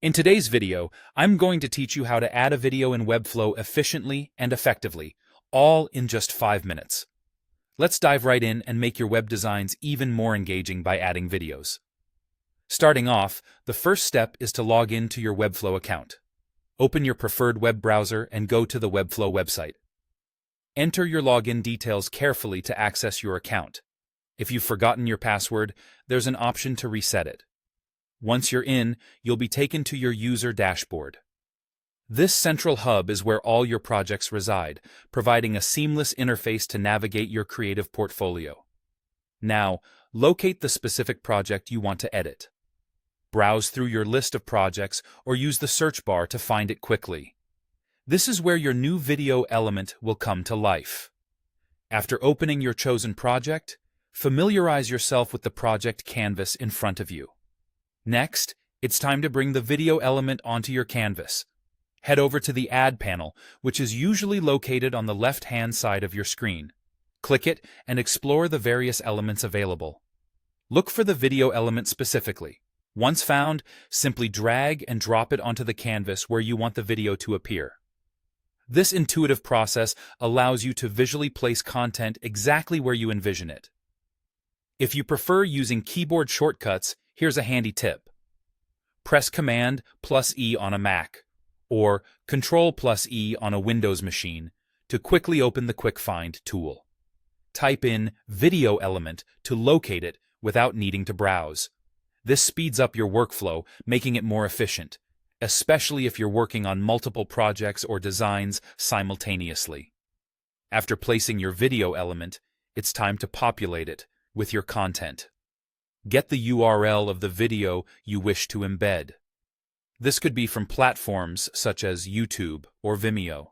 In today's video, I'm going to teach you how to add a video in Webflow efficiently and effectively, all in just 5 minutes. Let's dive right in and make your web designs even more engaging by adding videos. Starting off, the first step is to log in to your Webflow account. Open your preferred web browser and go to the Webflow website. Enter your login details carefully to access your account. If you've forgotten your password, there's an option to reset it. Once you're in, you'll be taken to your user dashboard. This central hub is where all your projects reside, providing a seamless interface to navigate your creative portfolio. Now, locate the specific project you want to edit. Browse through your list of projects or use the search bar to find it quickly. This is where your new video element will come to life. After opening your chosen project, familiarize yourself with the project canvas in front of you. Next, it's time to bring the video element onto your canvas. Head over to the Add panel, which is usually located on the left-hand side of your screen. Click it and explore the various elements available. Look for the video element specifically. Once found, simply drag and drop it onto the canvas where you want the video to appear. This intuitive process allows you to visually place content exactly where you envision it. If you prefer using keyboard shortcuts, here's a handy tip. Press Command+E on a Mac, or Control+E on a Windows machine, to quickly open the Quick Find tool. Type in Video Element to locate it without needing to browse. This speeds up your workflow, making it more efficient, especially if you're working on multiple projects or designs simultaneously. After placing your video element, it's time to populate it with your content. Get the URL of the video you wish to embed. This could be from platforms such as YouTube or Vimeo.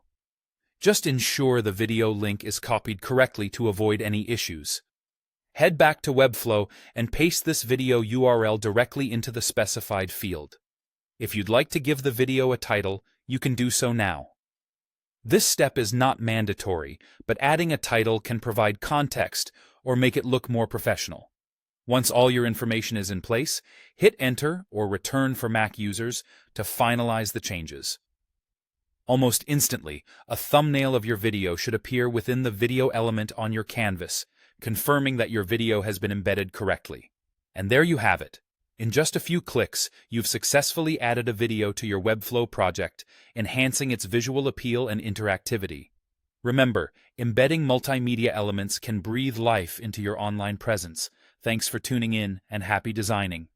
Just ensure the video link is copied correctly to avoid any issues. Head back to Webflow and paste this video URL directly into the specified field. If you'd like to give the video a title, you can do so now. This step is not mandatory, but adding a title can provide context or make it look more professional. Once all your information is in place, hit Enter or Return for Mac users to finalize the changes. Almost instantly, a thumbnail of your video should appear within the video element on your canvas, confirming that your video has been embedded correctly. And there you have it. In just a few clicks, you've successfully added a video to your Webflow project, enhancing its visual appeal and interactivity. Remember, embedding multimedia elements can breathe life into your online presence. Thanks for tuning in and happy designing.